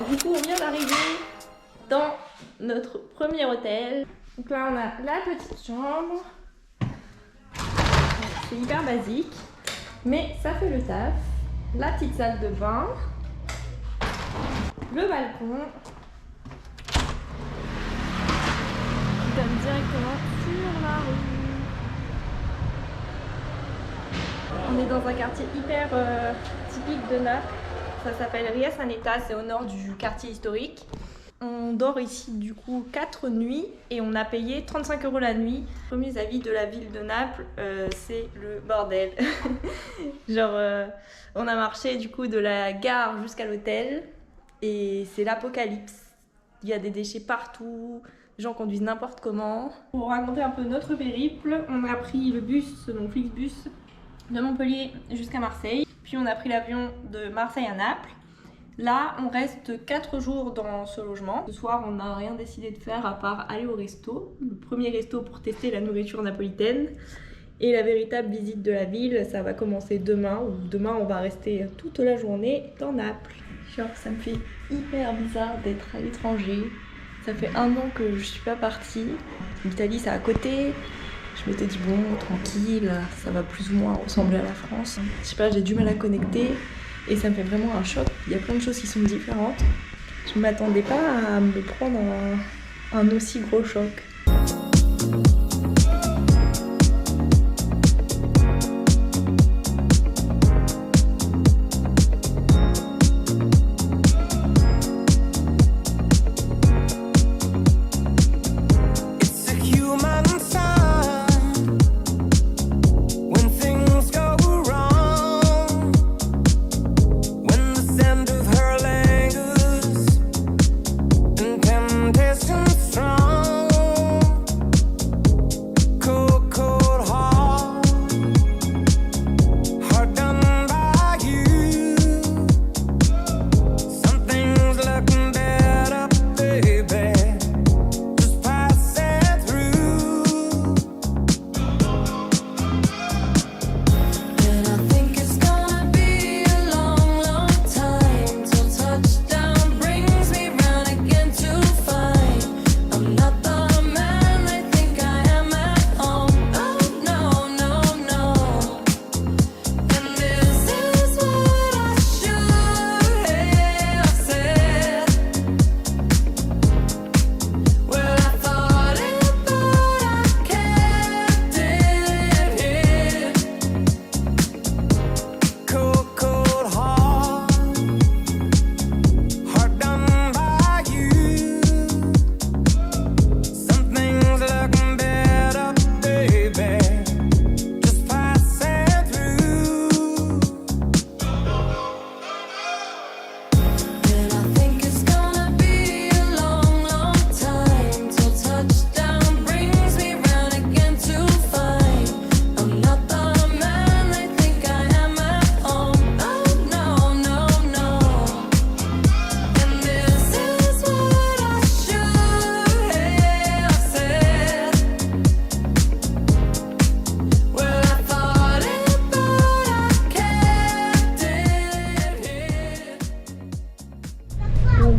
Du coup, on vient d'arriver dans notre premier hôtel. Donc là, on a la petite chambre. C'est hyper basique, mais ça fait le taf. La petite salle de bain. Le balcon. Qui donne directement sur la rue. On est dans un quartier hyper typique de Naples. Ça s'appelle Ria Saneta, c'est au nord du quartier historique. On dort ici du coup 4 nuits et on a payé 35 € la nuit. Les premiers avis de la ville de Naples, c'est le bordel. Genre, on a marché du coup de la gare jusqu'à l'hôtel et c'est l'apocalypse. Il y a des déchets partout, les gens conduisent n'importe comment. Pour raconter un peu notre périple, on a pris le bus, donc Flixbus, de Montpellier jusqu'à Marseille. Puis on a pris l'avion de Marseille à Naples. Là, on reste 4 jours dans ce logement. Ce soir, on n'a rien décidé de faire à part aller au resto. Le premier resto pour tester la nourriture napolitaine. Et la véritable visite de la ville, ça va commencer demain. Demain, on va rester toute la journée dans Naples. Genre, ça me fait hyper bizarre d'être à l'étranger. Ça fait 1 an que je suis pas partie. L'Italie, c'est à côté. Je m'étais dit, bon, tranquille, ça va plus ou moins ressembler à la France. Je sais pas, j'ai du mal à connecter et ça me fait vraiment un choc. Il y a plein de choses qui sont différentes. Je m'attendais pas à me prendre un aussi gros choc.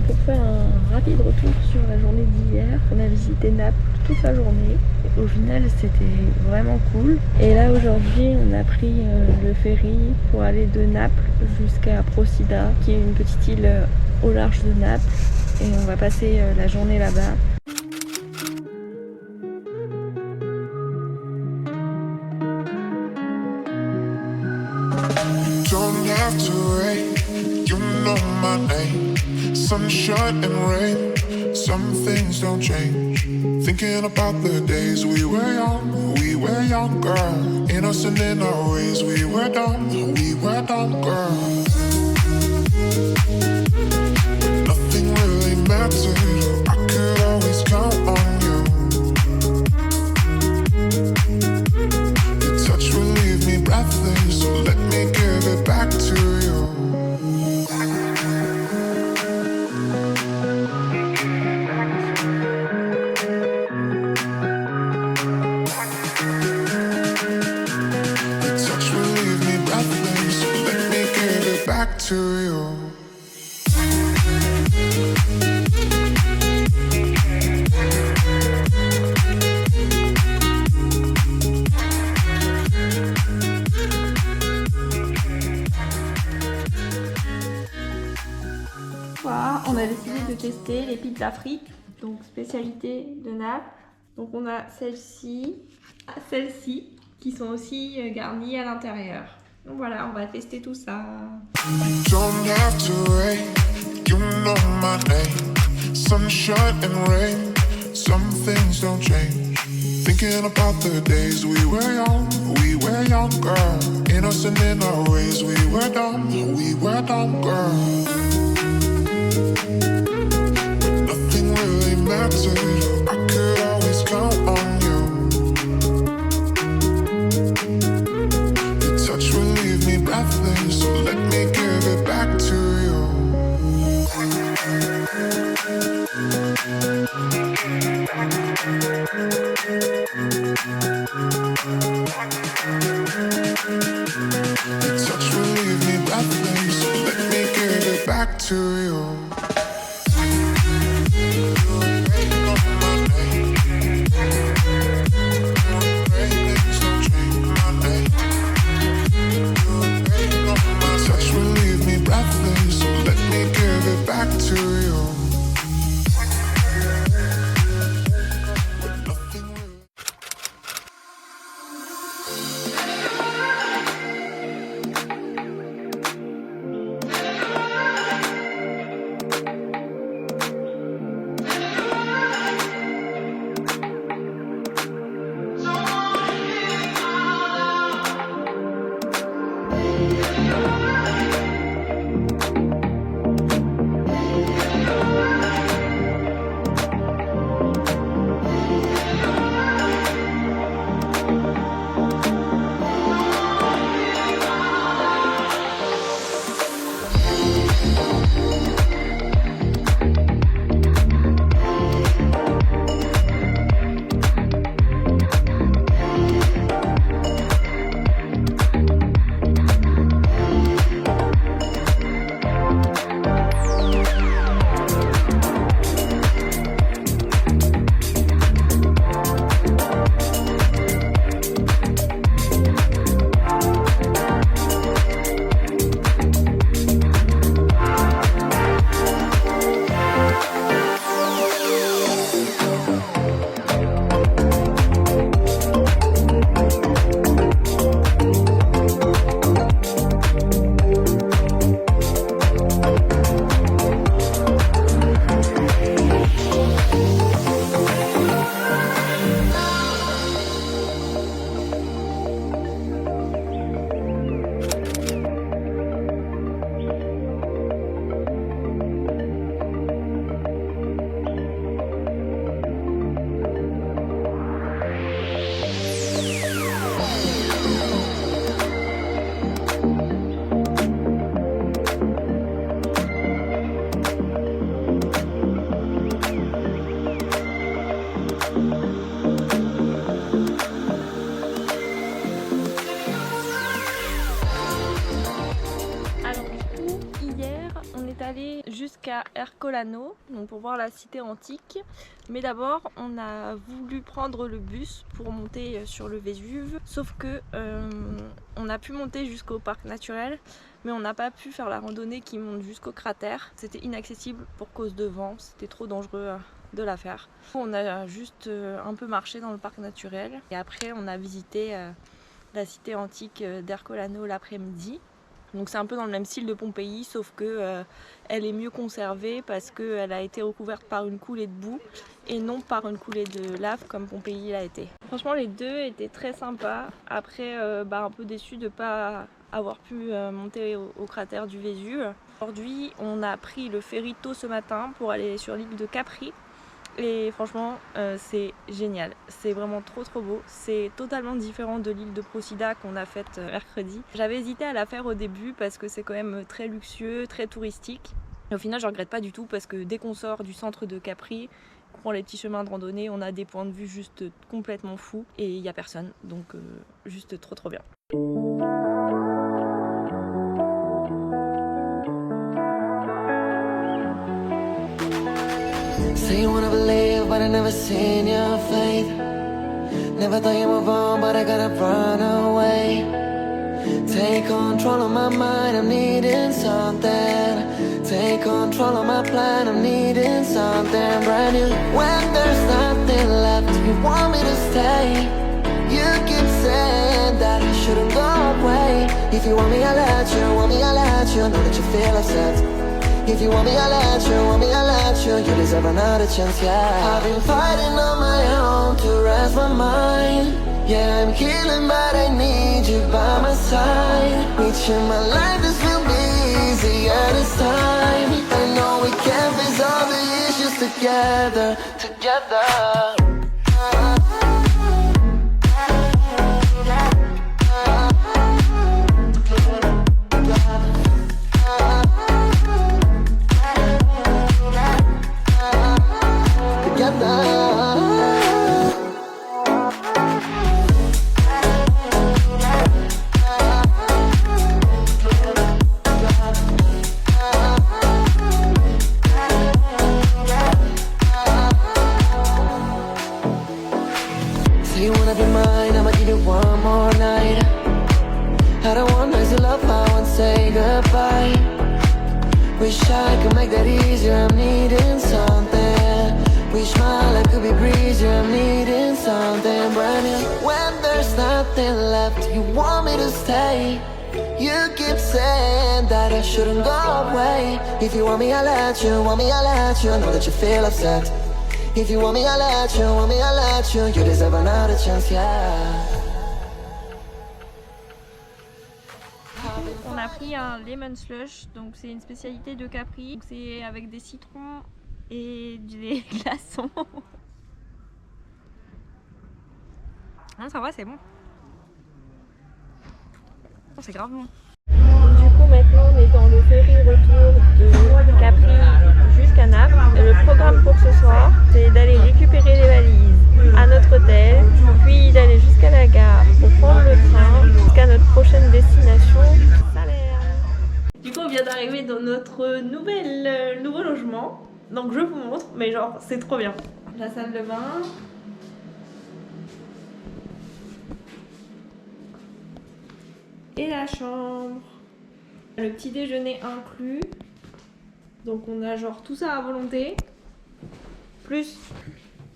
Pour faire un rapide retour sur la journée d'hier, on a visité Naples toute la journée. Au final, c'était vraiment cool. Et là, aujourd'hui, on a pris le ferry pour aller de Naples jusqu'à Procida, qui est une petite île au large de Naples. Et on va passer la journée là-bas. Sunshine and rain, some things don't change. Thinking about the days we were young, girl. Innocent in our ways, we were dumb, girl. Nothing really mattered, I could always count on you. Your touch will leave me breathless, so let me give it back to you. là, on a décidé de tester les pizzas frites, donc spécialité de Naples. Donc on a celle-ci, qui sont aussi garnies à l'intérieur. Donc voilà, on va tester tout ça. Don't have to wait, you know my name. Sunshine and rain, some things don't change. Thinking about the days we were younger. Innocent in our ways, we were dumb, girl. Nothing really mattered, I could always count on you. Your touch will leave me breathless, so let me give it back to you. Your touch will leave me breathless, so let me give it back to you. Jusqu'à Ercolano, donc pour voir la cité antique. Mais d'abord, on a voulu prendre le bus pour monter sur le Vésuve. Sauf que on a pu monter jusqu'au parc naturel, mais on n'a pas pu faire la randonnée qui monte jusqu'au cratère. C'était inaccessible pour cause de vent, c'était trop dangereux de la faire. On a juste un peu marché dans le parc naturel et après on a visité la cité antique d'Ercolano l'après-midi. Donc c'est un peu dans le même style de Pompéi, sauf que elle est mieux conservée parce qu'elle a été recouverte par une coulée de boue et non par une coulée de lave comme Pompéi l'a été. Franchement les deux étaient très sympas. Après un peu déçue de ne pas avoir pu monter au cratère du Vésuve. Aujourd'hui on a pris le ferry tôt ce matin pour aller sur l'île de Capri. Et franchement c'est génial, c'est vraiment trop beau. C'est totalement différent de l'île de Procida qu'on a faite mercredi. J'avais hésité à la faire au début parce que c'est quand même très luxueux, très touristique. Et au final je regrette pas du tout parce que dès qu'on sort du centre de Capri, on prend les petits chemins de randonnée, on a des points de vue juste complètement fous et il n'y a personne, donc juste trop bien. Say you wanna believe, but I never seen your faith. Never thought you were wrong, but I gotta run away. Take control of my mind, I'm needing something. Take take control of my plan. I'm needing something brand new. When there's nothing left, you want me to stay. You keep saying that I shouldn't go away. If you want me, I'll let you. Want me, I'll let you. Know that you feel upset. If you want me, I'll let you. Want me, I'll let you. You deserve another chance, yeah. I've been fighting on my own to rest my mind. Yeah, I'm healing, but I need you by my side. Reaching my life, this will be easier this time. I know we can face all the issues together. Say you wanna be mine, I'ma give you one more night. I don't want nights to love, I want to say goodbye. Wish I could make that easier, I'm needing something. Wish my life could be breezier, I'm needing something brand new. When there's nothing left, you want me to stay. You keep saying that I shouldn't go away. If you want me, I'll let you. Want me, I'll let you. Know that you feel upset. If you want me, I'll let you. Want me, I'll let you. You deserve another chance, yeah. On a pris un lemon slush, donc c'est une spécialité de Capri. C'est avec des citrons et des glaçons. Ah, ça va, c'est bon. C'est grave bon. Du coup, maintenant on est dans le ferry retour de Capri jusqu'à Naples. Et le programme pour ce soir, c'est d'aller récupérer les valises à notre hôtel, puis d'aller jusqu'à la gare pour prendre le train jusqu'à notre prochaine destination, Salerne. Du coup, on vient d'arriver dans notre nouveau logement. Donc je vous montre, mais genre c'est trop bien. La salle de bain. Et la chambre. Le petit déjeuner inclus. Donc on a genre tout ça à volonté. Plus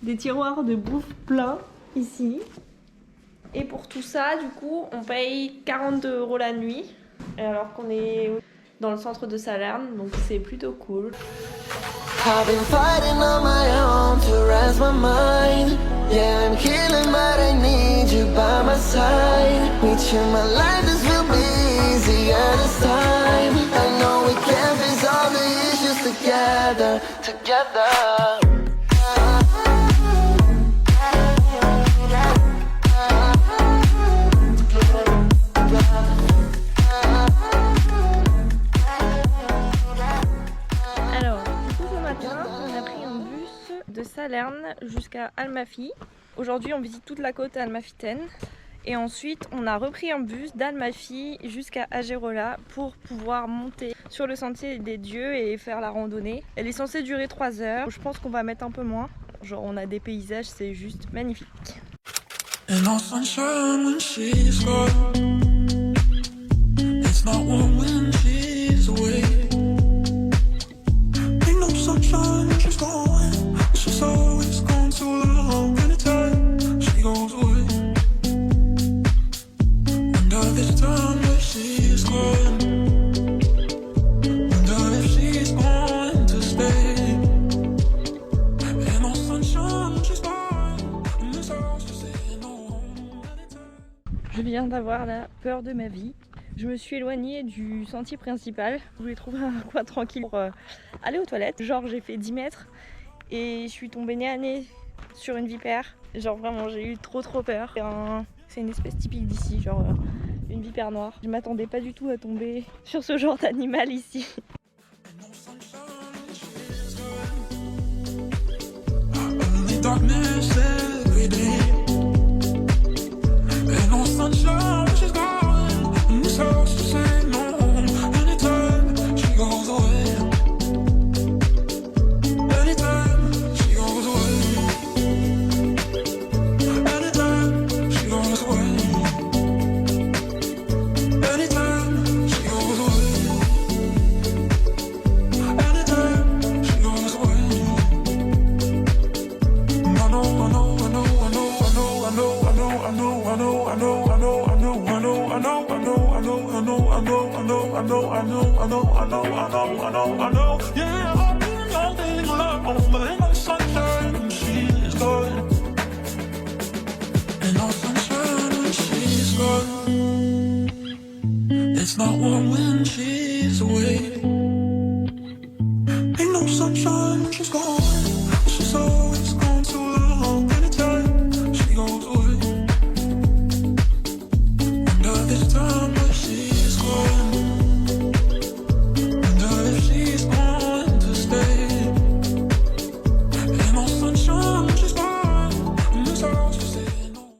des tiroirs de bouffe pleins ici. Et pour tout ça, du coup, on paye 42 € la nuit. Alors qu'on est dans le centre de Salerne, donc c'est plutôt cool. I've been fighting on my own to rest my mind. Yeah, I'm healing, but I need you by my side. Reaching my life, this will be easier this time. I know we can face all the issues together. De Salerne jusqu'à Almaty. Aujourd'hui on visite toute la côte almafitaine et ensuite on a repris un bus d'Almaty jusqu'à Agerola pour pouvoir monter sur le sentier des dieux et faire la randonnée. Elle est censée durer 3 heures, je pense qu'on va mettre un peu moins. Genre on a des paysages, c'est juste magnifique. Je viens d'avoir la peur de ma vie. Je me suis éloignée du sentier principal. Je voulais trouver un coin tranquille pour aller aux toilettes. Genre j'ai fait 10 mètres et je suis tombée nez à nez sur une vipère. Genre vraiment j'ai eu trop peur. C'est une espèce typique d'ici, genre une vipère noire. Je m'attendais pas du tout à tomber sur ce genre d'animal ici. she's gone. She's always gone too long. Anytime she goes away. Wonder this time that she's gone. Wonder if she's going to stay. Ain't no sunshine when she's gone. In this house we say no.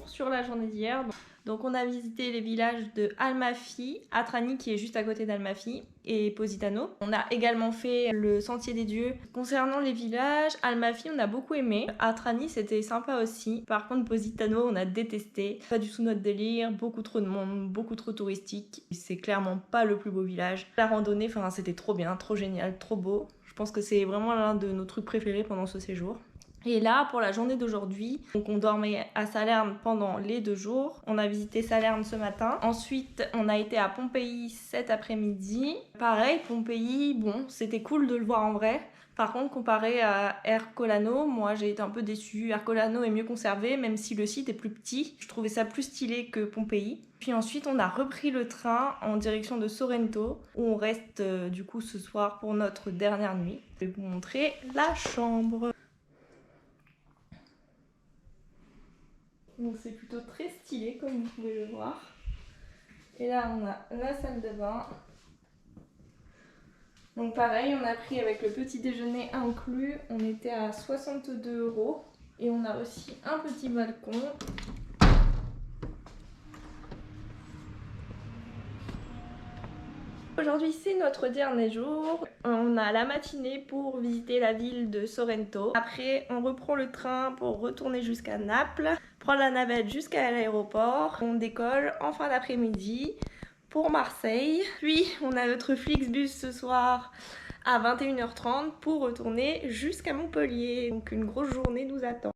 Sur la journée d'hier. Donc on a visité les villages de Almafi, Atrani qui est juste à côté d'Almafi et Positano. On a également fait le Sentier des Dieux. Concernant les villages, Almafi on a beaucoup aimé, Atrani c'était sympa aussi. Par contre Positano on a détesté, pas du tout notre délire, beaucoup trop de monde, beaucoup trop touristique. C'est clairement pas le plus beau village. La randonnée, enfin c'était trop bien, trop génial, trop beau. Je pense que c'est vraiment l'un de nos trucs préférés pendant ce séjour. Et là, pour la journée d'aujourd'hui, donc on dormait à Salerne pendant les 2 jours. On a visité Salerne ce matin. Ensuite, on a été à Pompéi cet après-midi. Pareil, Pompéi, bon, c'était cool de le voir en vrai. Par contre, comparé à Ercolano, moi j'ai été un peu déçue. Ercolano est mieux conservé, même si le site est plus petit. Je trouvais ça plus stylé que Pompéi. Puis ensuite, on a repris le train en direction de Sorrento, où on reste du coup ce soir pour notre dernière nuit. Je vais vous montrer la chambre. Donc c'est plutôt très stylé comme vous pouvez le voir. Et là on a la salle de bain. Donc pareil, on a pris avec le petit déjeuner inclus, on était à 62 €. Et on a aussi un petit balcon. Aujourd'hui c'est notre dernier jour, on a la matinée pour visiter la ville de Sorrento. Après on reprend le train pour retourner jusqu'à Naples, prendre la navette jusqu'à l'aéroport. On décolle en fin d'après-midi pour Marseille. Puis on a notre Flixbus ce soir à 21h30 pour retourner jusqu'à Montpellier. Donc une grosse journée nous attend.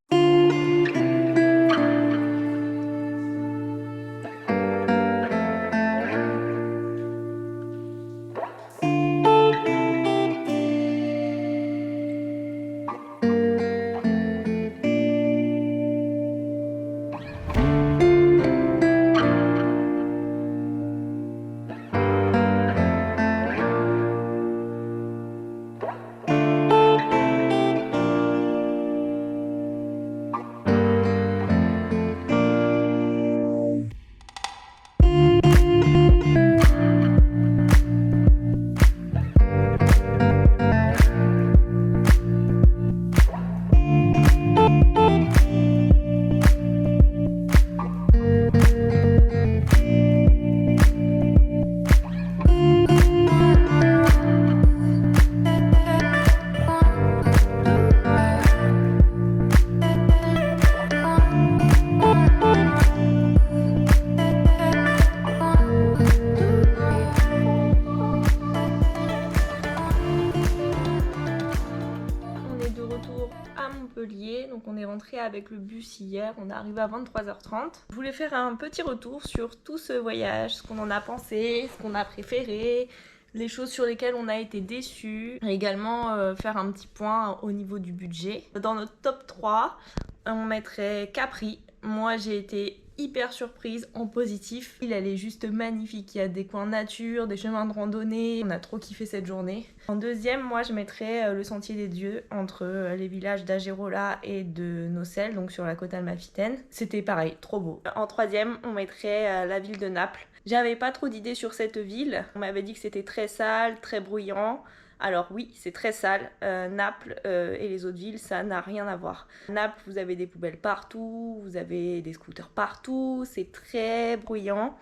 rentré, donc on est rentré avec le bus hier, on est arrivé à 23h30. Je voulais faire un petit retour sur tout ce voyage, ce qu'on en a pensé, ce qu'on a préféré, les choses sur lesquelles on a été déçus, et également faire un petit point au niveau du budget. Dans notre top 3, on mettrait Capri. Moi j'ai été hyper surprise en positif. L'île elle est juste magnifique, il y a des coins nature, des chemins de randonnée, on a trop kiffé cette journée. En deuxième, moi je mettrais le Sentier des Dieux entre les villages d'Agerola et de Nocelles, donc sur la côte almafitaine. C'était pareil, trop beau. En troisième, on mettrait la ville de Naples. J'avais pas trop d'idées sur cette ville, on m'avait dit que c'était très sale, très bruyant. Alors oui, c'est très sale. Naples et les autres villes, ça n'a rien à voir. Naples, vous avez des poubelles partout, vous avez des scooters partout, c'est très bruyant.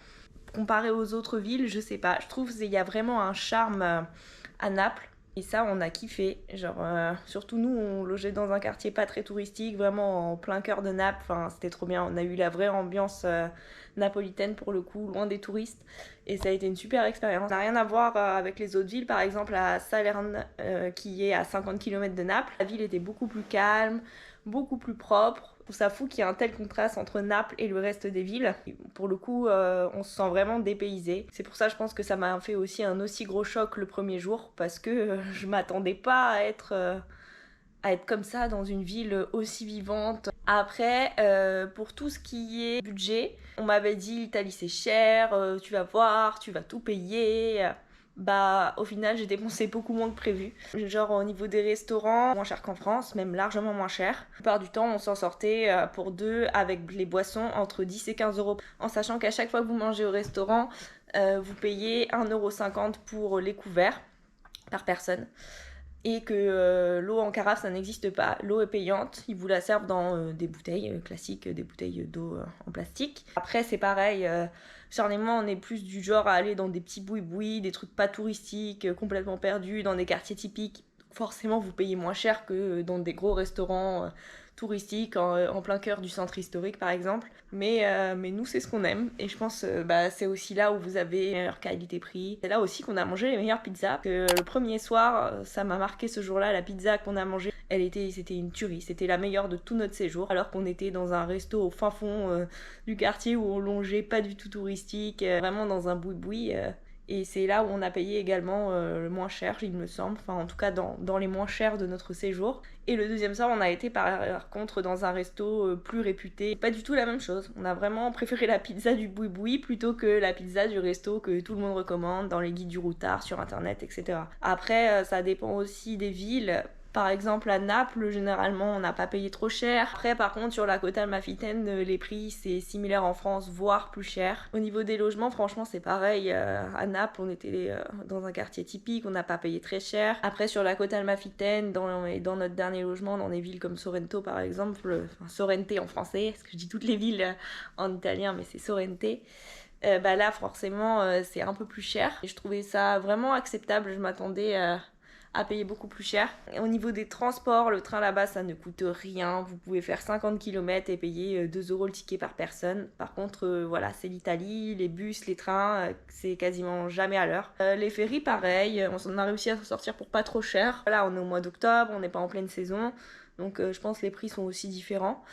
Comparé aux autres villes, je sais pas, je trouve qu'il y a vraiment un charme à Naples. Et ça, on a kiffé. Genre, surtout nous, on logeait dans un quartier pas très touristique, vraiment en plein cœur de Naples. Enfin, c'était trop bien. On a eu la vraie ambiance napolitaine pour le coup, loin des touristes. Et ça a été une super expérience. Ça n'a rien à voir avec les autres villes. Par exemple, à Salerne, qui est à 50 km de Naples, la ville était beaucoup plus calme, beaucoup plus propre. Je trouve ça fou qu'il y ait un tel contraste entre Naples et le reste des villes. Pour le coup, on se sent vraiment dépaysé. C'est pour ça, je pense que ça m'a fait aussi un aussi gros choc le premier jour, parce que je m'attendais pas à être comme ça dans une ville aussi vivante. Après, pour tout ce qui est budget, on m'avait dit l'Italie c'est cher, tu vas voir, tu vas tout payer. Bah au final j'ai dépensé beaucoup moins que prévu. Genre au niveau des restaurants, moins cher qu'en France, même largement moins cher. La plupart du temps on s'en sortait pour deux avec les boissons entre 10 et 15 euros. En sachant qu'à chaque fois que vous mangez au restaurant, vous payez 1,50 € pour les couverts par personne. Et que l'eau en carafe ça n'existe pas, l'eau est payante, ils vous la servent dans des bouteilles classiques, des bouteilles d'eau en plastique. Après c'est pareil, Charles et moi on est plus du genre à aller dans des petits boui-boui, des trucs pas touristiques, complètement perdus, dans des quartiers typiques. Forcément vous payez moins cher que dans des gros restaurants touristiques en plein cœur du centre historique par exemple. Mais nous c'est ce qu'on aime et je pense c'est aussi là où vous avez meilleure qualité-prix. C'est là aussi qu'on a mangé les meilleures pizzas. Que le premier soir ça m'a marqué ce jour-là, la pizza qu'on a mangée, c'était une tuerie, c'était la meilleure de tout notre séjour alors qu'on était dans un resto au fin fond du quartier où on longeait pas du tout touristique, vraiment dans un boui-boui. Et c'est là où on a payé également le moins cher, il me semble, enfin en tout cas dans les moins chers de notre séjour. Et le deuxième soir, on a été par contre dans un resto plus réputé. Pas du tout la même chose, on a vraiment préféré la pizza du boui-boui plutôt que la pizza du resto que tout le monde recommande dans les guides du routard, sur internet, etc. Après, ça dépend aussi des villes. Par exemple, à Naples, généralement, on n'a pas payé trop cher. Après, par contre, sur la côte almafitaine, les prix, c'est similaire en France, voire plus cher. Au niveau des logements, franchement, c'est pareil. À Naples, on était dans un quartier typique, on n'a pas payé très cher. Après, sur la côte almafitaine, dans notre dernier logement, dans des villes comme Sorrento, par exemple, Sorrente en français, parce que je dis toutes les villes en italien, mais c'est Sorrente. Là, forcément, c'est un peu plus cher. Et je trouvais ça vraiment acceptable. Je m'attendais à payer beaucoup plus cher. Au niveau des transports, le train là-bas ça ne coûte rien, vous pouvez faire 50 km et payer 2 € le ticket par personne. Par contre voilà, c'est l'Italie, les bus, les trains, c'est quasiment jamais à l'heure. Les ferries pareil, on a réussi à s'en sortir pour pas trop cher. Là on est au mois d'octobre, on n'est pas en pleine saison, donc je pense que les prix sont aussi différents.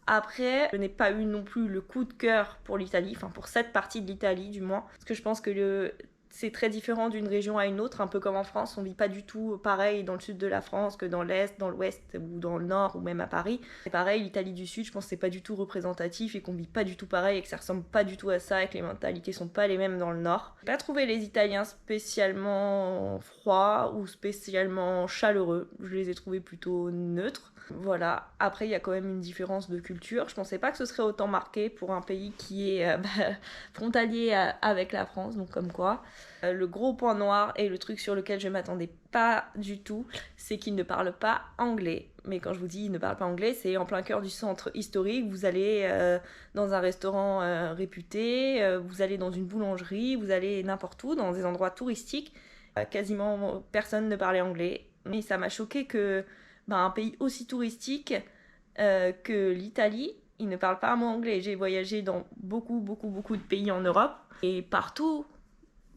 Après, je n'ai pas eu non plus le coup de cœur pour l'Italie, enfin pour cette partie de l'Italie du moins, parce que je pense que c'est très différent d'une région à une autre, un peu comme en France, on vit pas du tout pareil dans le sud de la France que dans l'est, dans l'ouest ou dans le nord ou même à Paris. C'est pareil, l'Italie du sud, je pense que c'est pas du tout représentatif et qu'on vit pas du tout pareil et que ça ressemble pas du tout à ça et que les mentalités sont pas les mêmes dans le nord. J'ai pas trouvé les Italiens spécialement froids ou spécialement chaleureux, je les ai trouvés plutôt neutres. Voilà, après il y a quand même une différence de culture. Je pensais pas que ce serait autant marqué pour un pays qui est frontalier avec la France, donc comme quoi. Le gros point noir et le truc sur lequel je m'attendais pas du tout, c'est qu'ils ne parlent pas anglais. Mais quand je vous dis ils ne parlent pas anglais, c'est en plein cœur du centre historique. Vous allez dans un restaurant réputé, vous allez dans une boulangerie, vous allez n'importe où, dans des endroits touristiques. Quasiment personne ne parlait anglais. Mais ça m'a choqué que un pays aussi touristique que l'Italie, ils ne parlent pas un mot anglais. J'ai voyagé dans beaucoup de pays en Europe et partout,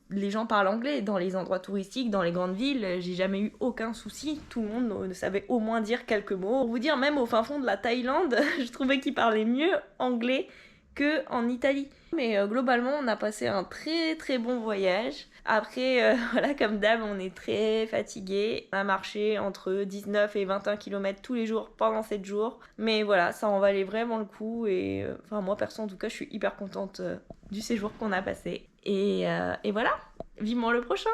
les gens parlent anglais. Dans les endroits touristiques, dans les grandes villes, j'ai jamais eu aucun souci. Tout le monde savait au moins dire quelques mots. Pour vous dire, même au fin fond de la Thaïlande, je trouvais qu'ils parlaient mieux anglais qu'en Italie. Mais globalement, on a passé un très très bon voyage. Après, voilà, comme d'hab, on est très fatigué. On a marché entre 19 et 21 km tous les jours pendant 7 jours. Mais voilà, ça en valait vraiment le coup. Et enfin, moi, perso, en tout cas, je suis hyper contente du séjour qu'on a passé. Et voilà, vivement le prochain!